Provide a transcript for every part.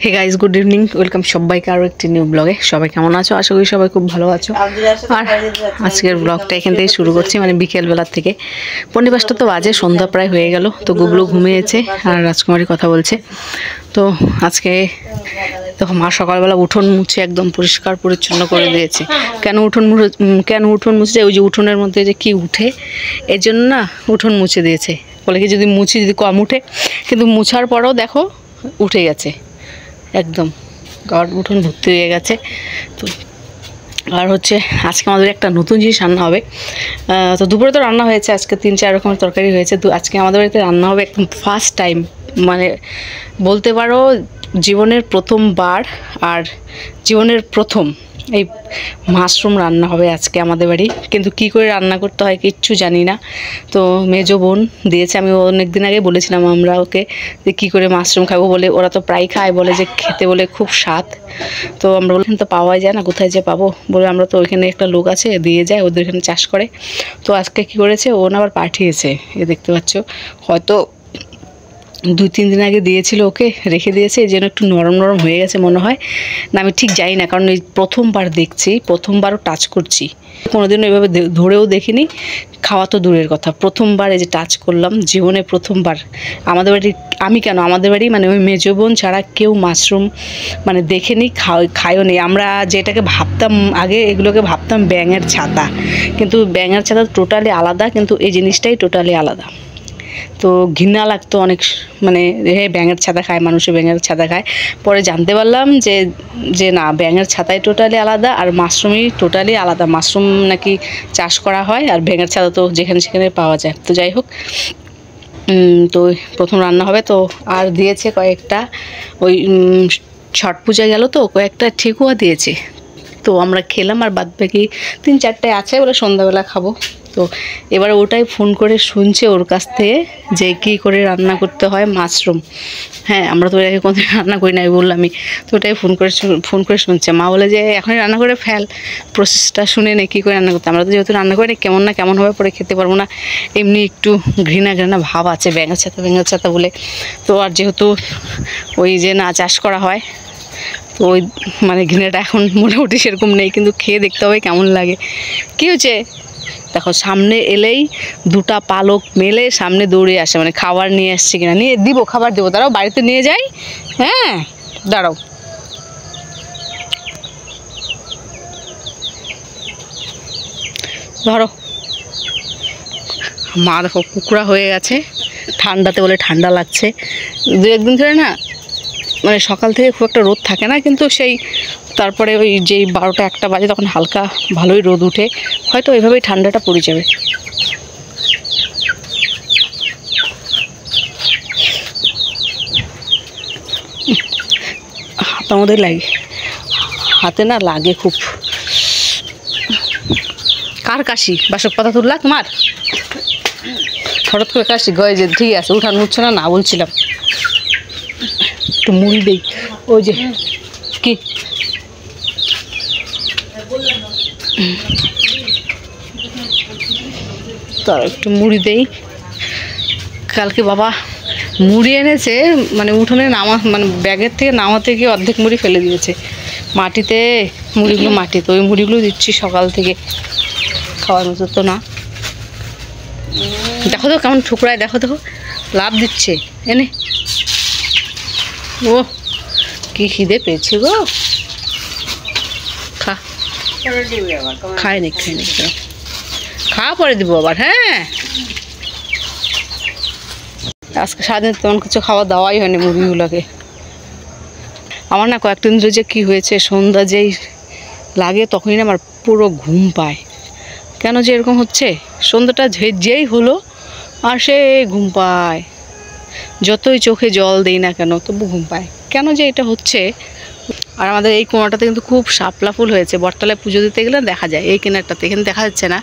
হে guys, good evening. Welcome সবাইকে আরও একটি নিউ ব্লগে। সবাই কেমন আছো? আশা করি সবাই খুব ভালো আছো। আর আজকের ব্লগটা এখান থেকে শুরু করছি, মানে বিকেলবেলার থেকে। 5:45 তো বাজে, সন্ধ্যা প্রায় হয়ে গেল। তো গুবলু ঘুমিয়েছে আর রাজকুমারী কথা বলছে। তো আজকে দেখো মা সকালবেলা উঠোন মুছে একদম পরিষ্কার পরিচ্ছন্ন করে দিয়েছে। কেন উঠোন মুছে? ওই যে উঠোনের মধ্যে যে কি উঠে, এর জন্য না উঠোন মুছে দিয়েছে। বলে কি যদি কম উঠে, কিন্তু মুছার পরেও দেখো উঠে গেছে একদম, উঠোন ভর্তি হয়ে গেছে। তো আর হচ্ছে আজকে আমাদের একটা নতুন জিনিস রান্না হবে। তো দুপুরে তো রান্না হয়েছে, আজকে 3-4 রকমের তরকারি হয়েছে। তো আজকে আমাদের বাড়িতে রান্না হবে একদম ফার্স্ট টাইম, মানে বলতে পারো জীবনের প্রথমবার আর জীবনের প্রথম এই মাশরুম রান্না হবে আজকে আমাদের বাড়ি। কিন্তু কি করে রান্না করতে হয় কিচ্ছু জানি না। তো মেজো বোন দিয়েছে, আমি অনেক দিন আগে বলেছিলাম আমরা ওকে যে কী করে মাশরুম খাবো, বলে ওরা তো প্রায় খায়, বলে যে খেতে বলে খুব স্বাদ। তো আমরা বললাম তো পাওয়াই যায় না, কোথায় যে পাবো, বলে আমরা তো ওইখানে একটা লোক আছে দিয়ে যায়, ওদের এখানে চাষ করে। তো আজকে কি করেছে, ও না আবার পাঠিয়েছে, এ দেখতে পাচ্ছ, হয়তো 2-3 দিন আগে দিয়েছিল, ওকে রেখে দিয়েছে, এই জন্য একটু নরম নরম হয়ে গেছে মনে হয়। না আমি ঠিক জানি না, কারণ এই প্রথমবার দেখছি, প্রথমবারও টাচ করছি, কোনোদিনও এভাবে ধরেও দেখিনি। খাওয়া তো দূরের কথা, প্রথমবার এই যে টাচ করলাম, জীবনে প্রথমবার। আমাদের বাড়ি, আমি কেন, আমাদের বাড়ি মানে ওই মেজো বোন ছাড়া কেউ মাশরুম মানে দেখেনি, খায়ও নি। আমরা যেটাকে ভাবতাম আগে, এগুলোকে ভাবতাম ব্যাঙের ছাতা, কিন্তু ব্যাঙের ছাতা টোটালি আলাদা, কিন্তু এই জিনিসটাই টোটালি আলাদা। তো ঘৃণা লাগতো অনেক, মানে ব্যাঙের ছাতা খায়, মানুষে ব্যাঙের ছাতা খায়। পরে জানতে পারলাম যে না, ব্যাঙের ছাতাই টোটালি আলাদা আর মাশরুমই টোটালি আলাদা। মাশরুম নাকি চাষ করা হয় আর ব্যাঙের ছাতা তো যেখানে সেখানে পাওয়া যায়। তো যাই হোক, তো প্রথম রান্না হবে। তো আর দিয়েছে কয়েকটা, ওই ছট পূজা গেল তো কয়েকটা ঠেকুয়া দিয়েছে, তো আমরা খেলাম। আর বাদ বাকি 3-4টে আছে, বলে সন্ধ্যাবেলা খাবো। তো এবার ওটাই ফোন করে শুনছে ওর কাছ থেকে যে কী করে রান্না করতে হয় মাশরুম। হ্যাঁ, আমরা তো এটাকে কোনোদিন রান্না করি না, আমি বললামই। তো ওটাই ফোন করে শুনছে। মা বলে যে এখনই রান্না করে ফেল, প্রসেসটা শুনে নে কী করে রান্না করতে। আমরা তো যেহেতু রান্না করি না, কেমন হবে পরে খেতে পারবো না, এমনি একটু ঘৃণা ভাব আছে ব্যাঙের ছাতা বলে। তো আর যেহেতু ওই যে না চাষ করা হয়, তো ওই মানে ঘৃণাটা এখন মোটামুটি সেরকম নেই, কিন্তু খেয়ে দেখতে হবে কেমন লাগে। কী হয়েছে দেখো, সামনে এলেই 2টা পালক মেলে সামনে দৌড়ে আসে, মানে খাবার নিয়ে আসছে কিনা, নিয়ে দিব, খাবার দেবো, দাঁড়াও বাড়িতে নিয়ে যাই। হ্যাঁ দাঁড়াও, ধরো। মা দেখো কুকুরা হয়ে গেছে, ঠান্ডাতে বলে ঠান্ডা লাগছে। 2-1 দিন ধরে না, মানে সকাল থেকে খুব একটা রোদ থাকে না, কিন্তু সেই তারপরে ওই যেই 12টা-1টা বাজে তখন হালকা ভালোই রোদ উঠে, হয়তো ওইভাবেই ঠান্ডাটা পড়ে যাবে। হাতের মধ্যে লাগে, হাতে না লাগে খুব। কার কাশি? বাসক পাতা তুললা তোমার? হঠাৎ করে কাশি গয়ে যে, ঠিক আছে উঠান উঠছে না বলছিলাম। একটু মুড়ি দেই, ওই যে কি তার একটু মুড়ি দেই। কালকে বাবা মুড়ি এনেছে, মানে উঠোনে মানে ব্যাগের থেকে নামাতে গিয়ে অর্ধেক মুড়ি ফেলে দিয়েছে মাটিতে। মুড়িগুলো মাটিতে, ওই মুড়িগুলো দিচ্ছি সকাল থেকে, খাওয়ার মতো তো না। দেখো তো কেমন ঠুকরায়, দেখো লাভ দিচ্ছে এনে। ও কি খিদে পেয়েছে গো, খায়নি খাওয়া পরে দিব আবার। হ্যাঁ, আজকে সারাদিন তেমন কিছু খাওয়া দাওয়াই হয়নি মুরগিগুলোকে। আমার না কয়েকদিন ধরে যে কী হয়েছে, সন্ধ্যা যেই লাগে তখনই না আমার পুরো ঘুম পায়। কেন যে এরকম হচ্ছে, সন্ধ্যাটা যেই হলো আর সে ঘুম পায়, যতই চোখে জল দেই না কেন তবু ঘুম পায়, কেন যে এটা হচ্ছে। আর আমাদের এই কোনাটাতে কিন্তু খুব শাপলা ফুল হয়েছে, বটতলায় পুজো দিতে গেলে দেখা যায়। এই কিনারটাতে, এখানে দেখা যাচ্ছে না,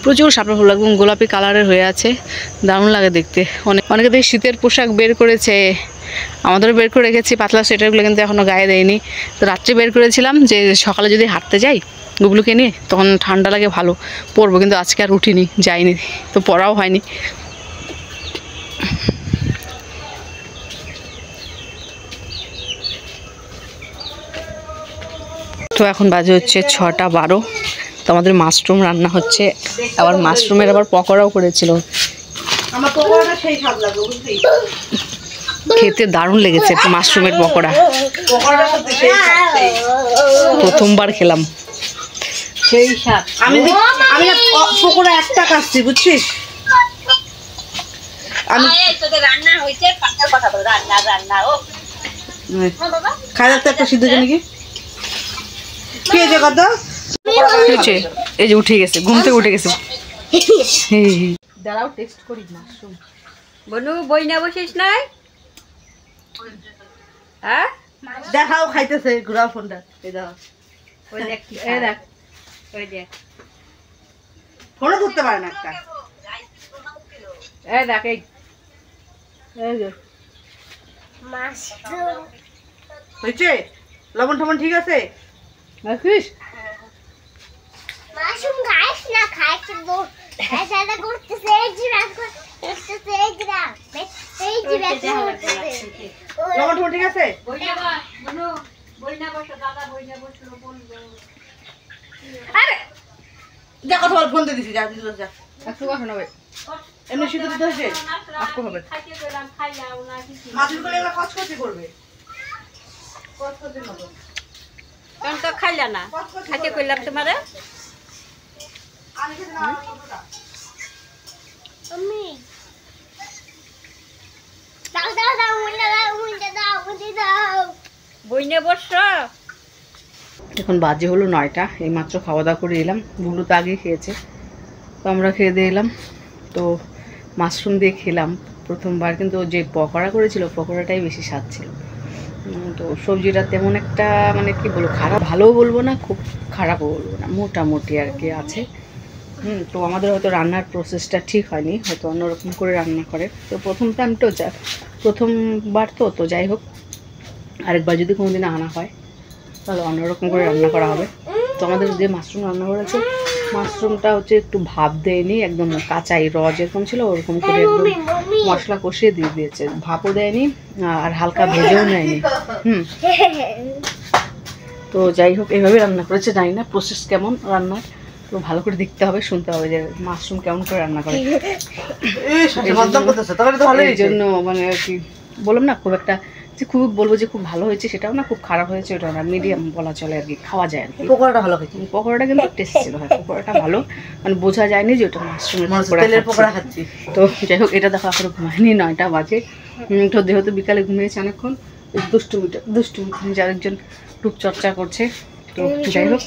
প্রচুর শাপলা ফুল, একদম গোলাপি কালারের হয়ে আছে, দারুণ লাগে দেখতে। অনেকে দেখি শীতের পোশাক বের করেছে, আমাদেরও বের করে রেখেছি পাতলা সোয়েটারগুলো, কিন্তু এখনও গায়ে দেয়নি। তো রাত্রে বের করেছিলাম যে সকালে যদি হাঁটতে যাই গুবলুকে নিয়ে, তখন ঠান্ডা লাগে ভালো পরবো, কিন্তু আজকে আর উঠিনি, যাইনি, তো পরাও হয়নি। তো এখন বাজে হচ্ছে 6:12। তো আমাদের মাশরুম রান্না হচ্ছে, আবার মাশরুমের আবার পকোড়াও করেছিল। খেতে দারুণ লেগেছে মাশরুমের পকোড়া, প্রথমবার খেলাম। সেই স্বাদ। আমি পকোড়া একটা কাটছি, বুঝছিস? আমি খাওয়া তো একটা সিদ্ধ জানি কি হয়েছে কত হয়েছে। এই যে উঠে গেছে, ঘুম থেকে উঠে গেছে। দাঁড়াও টেস্ট করি মাশরুম। বনু বই না বসিস নাই? হ্যাঁ দেখাও খাইতেছে, ঘুরাও ফোনটা। এই দাও, ওই দেখ, এই দেখ, ওই দেখ, ফোনও ধরতে পারে না একটা। এই দেখ, এই যে মাশরুম হয়েছে। লবণ টবণ ঠিক আছে? রাখিস মাশরুম খাইস না, খাইছ তো এইটা করতেছে, এই জিরা করতেছে, এই জিরা, এই জিরা করতেছে। লবণ টবণ ঠিক আছে? বইনা বা বনু, বইনা বসো দাদা, বইনা বসো বলবো। আরে যা কথা বল, ফোন দিয়ে দিছি, যা দিল যা। একটু কথা না ভাই, এমনি শুধু দিতে হচ্ছে আপকো হবে। খাইতে গেলাম, খাইলাও না কিছু। মাছুর করে এগুলো কষ্ট করতে করবে, কষ্ট করতে না তো। কোন তো খাইলা না, খাইতে কইলাম তোমারে। আমি খেতে না কতটা আমি দাও দাও দাও, মুন্ডা দাও, মুন্ডা দাও, মুন্ডা দাও, বইনে বসো। এখন বাজে হলো 9টা। এই মাত্র খাওয়া দাওয়া করে এলাম, বুলু তো আগে খেয়েছে, তো আমরা খেয়ে দিয়ে এলাম। তো মাশরুম দিয়ে খেলাম প্রথমবার, কিন্তু যে পকোড়া করেছিল পকোড়াটাই বেশি স্বাদ ছিল। তো সবজিটা তেমন একটা মানে কি বলবো, খারাপ ভালোও বলবো না, খুব খারাপও বলবো না, মোটামুটি আর কি আছে। তো আমাদের হয়তো রান্নার প্রসেসটা ঠিক হয়নি, হয়তো অন্যরকম করে রান্না করে। তো প্রথম টাইমটাও প্রথমবার তো যাই হোক, আরেকবার যদি কোনোদিন আনা হয় তাহলে অন্যরকম করে রান্না করা হবে। তো আমাদের যে মাশরুম রান্না করেছে, মাশরুমটা হচ্ছে একটু ভাপ দেয়নি, একদম কাঁচাই র যেরকম ছিল ওরকম করে একদম মশলা কষিয়ে দিয়ে দিয়েছে, ভাপও দেয়নি আর হালকা ভেজেও নেয়নি। তো যাই হোক এইভাবে রান্না করেছে, জানি না প্রসেস কেমন রান্নার, তো ভালো করে দেখতে হবে, শুনতে হবে যে মাশরুম কেমন করে রান্না করে। এই জন্য মানে আর কি বললাম না, খুব একটা যে খুব বলবো যে খুব ভালো হয়েছে সেটাও না, খুব খারাপ হয়েছে ওটা না, মিডিয়াম বলা চলে আর কি, খাওয়া যায় আর কি। পকোড়াটা ভালো হয়েছে, পকোড়াটা কিন্তু টেস্ট ছিল। হ্যাঁ পকোড়াটা ভালো, মানে বোঝা যায়নি যে ওটা মাশরুমের পকোড়া খাচ্ছি। তো যাই হোক, এটা দেখো এখনো ঘুমায়নি, 9টা বাজে। তো যেহেতু বিকালে ঘুমিয়েছে অনেকক্ষণ, দুষ্টুমি আরেকজন রূপচর্চা করছে। তো যাই হোক,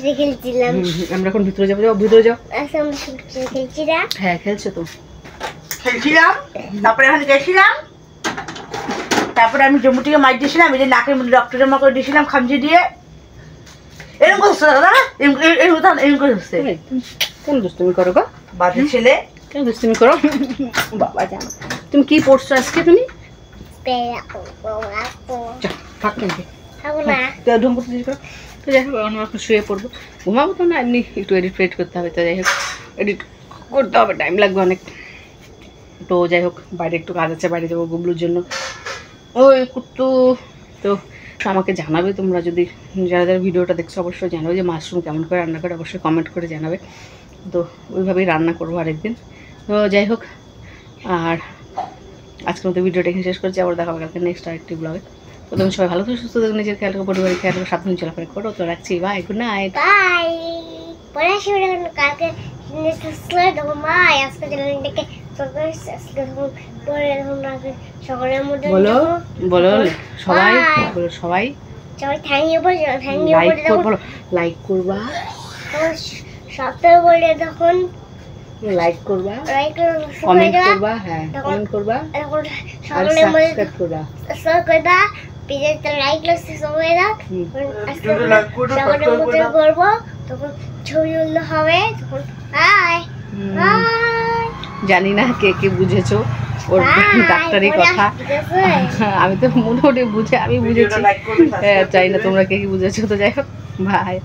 আমরা এখন ভিতরে যাবো। ভিতরে যাও। হ্যাঁ খেলছো তো, খেলছিলাম, তারপরে এখন গেছিলাম, তারপরে আমি জম্মু থেকে মাছ দিয়েছিলাম, এই যে নাকের মধ্যে রক্ত জমা করে দিয়েছিলাম খামচি দিয়ে। এরকম করছে দাদা, এরকম করে হচ্ছে। কোন দুষ্টুমি করো গো বাজে ছেলে, কেন দুষ্টুমি করো? বাবা জানো তুমি কি পড়ছো আজকে? তুমি তো যাই হোক আমরা শুয়ে পড়বো, ঘুমাবো তো না, এমনি একটু এডিট করতে হবে। তো যাই হোক এডিট করতে হবে, টাইম লাগবে অনেক। তো যাই হোক বাইরে একটু কাজ আছে, বাইরে যাবো গুবলুর জন্য। ওই কুট্টু তো আমাকে জানাবে, তোমরা যদি যারা যারা ভিডিওটা দেখছো অবশ্যই জানাবে যে মাশরুম কেমন করে রান্না করে, অবশ্যই কমেন্ট করে জানাবে। তো ওইভাবেই রান্না করবো আরেকদিন। তো যাই হোক, আর আজকের মতো ভিডিওটা এখানে শেষ করছি, আবার দেখা হবে কালকে নেক্সট আরেকটি ব্লগে। তো তুমি সবাই ভালো থাকো, সুস্থ থাকো, নিজের খেয়াল রাখো, পরিবারের খেয়াল রাখো, সাবধানে চলাফেরা করো। তো রাখছি, বাই, গুড নাইট, বাই। কালকে বলো বলো সবাই, বলো সবাই লাইক করবা, বলে তখন লাইক করবা, কমেন্ট করবা, হ্যাঁ কমেন্ট করবা, সাবস্ক্রাইব করবা, লাইক করবো, তখন ছবি হবে, তখন জানি না কে কে বুঝেছো ওর ডাক্তারি কথা, আমি তো মোটামুটি আমি বুঝেছি, চাই না তোমরা কে কি বুঝেছো। তো যাই হোক, বাই।